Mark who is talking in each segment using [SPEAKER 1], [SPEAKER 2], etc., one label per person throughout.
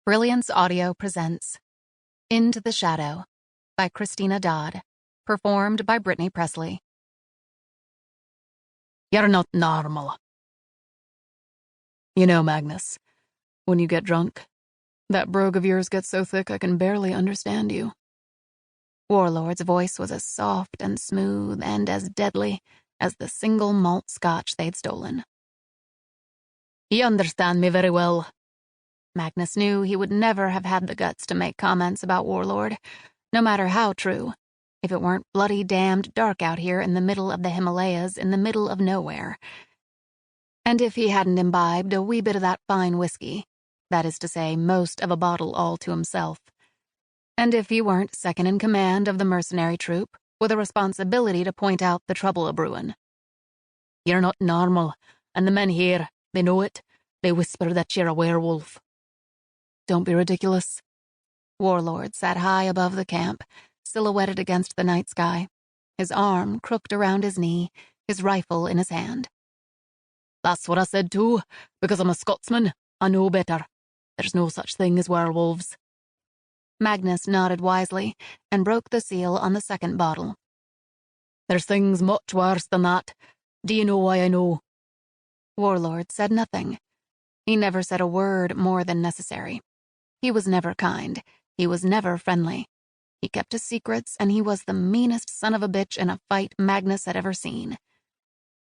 [SPEAKER 1] Brilliance Audio presents Into the Shadow by Christina Dodd, performed by Brittany Presley.
[SPEAKER 2] You're not normal. You know, Magnus, when you get drunk, that brogue of yours gets so thick I can barely understand you.
[SPEAKER 1] Warlord's voice was as soft and smooth and as deadly as the single malt scotch they'd stolen.
[SPEAKER 2] You understand me very well.
[SPEAKER 1] Magnus knew he would never have had the guts to make comments about Warlord, no matter how true, if it weren't bloody damned dark out here in the middle of the Himalayas in the middle of nowhere. And if he hadn't imbibed a wee bit of that fine whiskey, that is to say, most of a bottle all to himself. And if he weren't second in command of the mercenary troop, with a responsibility to point out the trouble a-brewin'.
[SPEAKER 2] You're not normal, and the men here, they know it. They whisper that you're a werewolf.
[SPEAKER 1] Don't be ridiculous. Warlord sat high above the camp, silhouetted against the night sky, his arm crooked around his knee, his rifle in his hand.
[SPEAKER 2] That's what I said too, because I'm a Scotsman. I know better. There's no such thing as werewolves.
[SPEAKER 1] Magnus nodded wisely and broke the seal on the second bottle.
[SPEAKER 2] There's things much worse than that. Do you know why I know?
[SPEAKER 1] Warlord said nothing. He never said a word more than necessary. He was never kind. He was never friendly. He kept his secrets, and he was the meanest son of a bitch in a fight Magnus had ever seen.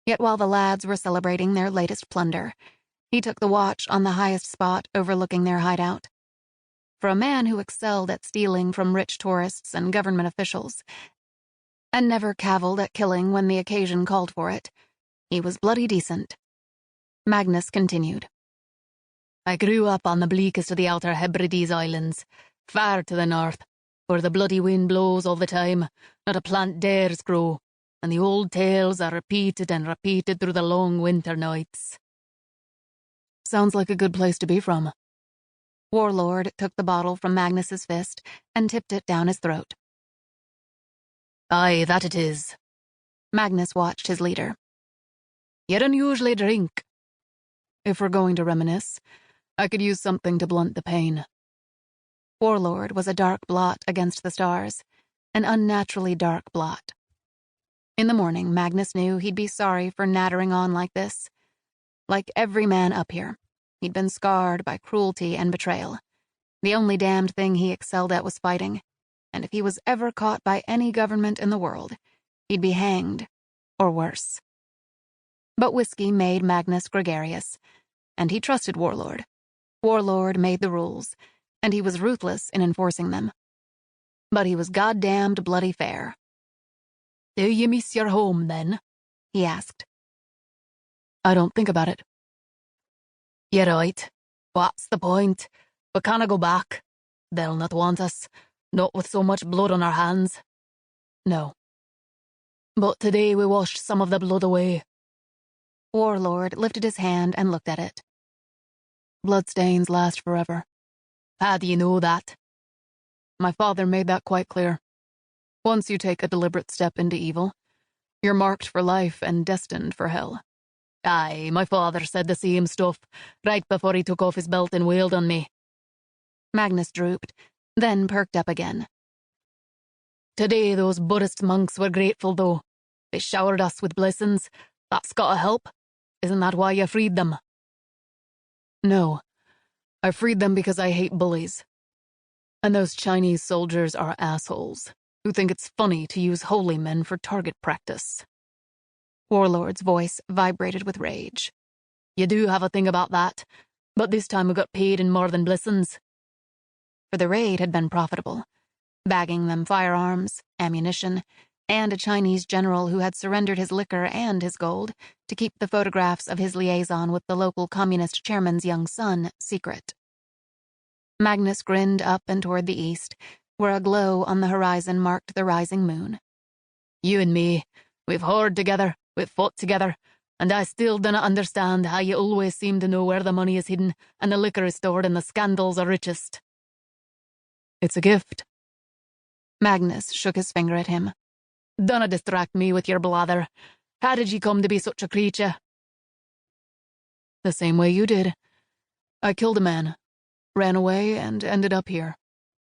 [SPEAKER 1] Yet while the lads were celebrating their latest plunder, he took the watch on the highest spot overlooking their hideout. For a man who excelled at stealing from rich tourists and government officials, and never cavilled at killing when the occasion called for it, he was bloody decent. Magnus continued.
[SPEAKER 2] I grew up on the bleakest of the Outer Hebrides Islands, far to the north, where the bloody wind blows all the time, not a plant dares grow, and the old tales are repeated and repeated through the long winter nights.
[SPEAKER 1] Sounds like a good place to be from. Warlord took the bottle from Magnus's fist and tipped it down his throat.
[SPEAKER 2] Aye, that it is.
[SPEAKER 1] Magnus watched his leader.
[SPEAKER 2] You don't usually drink.
[SPEAKER 1] If we're going to reminisce, I could use something to blunt the pain. Warlord was a dark blot against the stars, an unnaturally dark blot. In the morning, Magnus knew he'd be sorry for nattering on like this. Like every man up here, he'd been scarred by cruelty and betrayal. The only damned thing he excelled at was fighting, and if he was ever caught by any government in the world, he'd be hanged, or worse. But whiskey made Magnus gregarious, and he trusted Warlord. Warlord made the rules, and he was ruthless in enforcing them. But he was goddamned bloody fair.
[SPEAKER 2] Do you miss your home, then?
[SPEAKER 1] He asked.
[SPEAKER 2] I don't think about it. You're right. What's the point? We can't go back. They'll not want us, not with so much blood on our hands.
[SPEAKER 1] No.
[SPEAKER 2] But today we washed some of the blood away.
[SPEAKER 1] Warlord lifted his hand and looked at it. Bloodstains last forever.
[SPEAKER 2] How do you know that?
[SPEAKER 1] My father made that quite clear. Once you take a deliberate step into evil, you're marked for life and destined for hell.
[SPEAKER 2] Aye, my father said the same stuff, right before he took off his belt and wailed on me.
[SPEAKER 1] Magnus drooped, then perked up again.
[SPEAKER 2] Today those Buddhist monks were grateful, though. They showered us with blessings. That's gotta help. Isn't that why you freed them?
[SPEAKER 1] No. I freed them because I hate bullies. And those Chinese soldiers are assholes who think it's funny to use holy men for target practice. Warlord's voice vibrated with rage.
[SPEAKER 2] You do have a thing about that, but this time we got paid in more than blessings.
[SPEAKER 1] For the raid had been profitable, bagging them firearms, ammunition, and a Chinese general who had surrendered his liquor and his gold to keep the photographs of his liaison with the local communist chairman's young son secret. Magnus grinned up and toward the east, where a glow on the horizon marked the rising moon.
[SPEAKER 2] You and me, we've whored together, we've fought together, and I still dunna understand how you always seem to know where the money is hidden and the liquor is stored and the scandals are richest.
[SPEAKER 1] It's a gift. Magnus shook his finger at him.
[SPEAKER 2] Dunna distract me with your blather. How did you come to be such a creature?
[SPEAKER 1] The same way you did. I killed a man. ran away, and ended up here.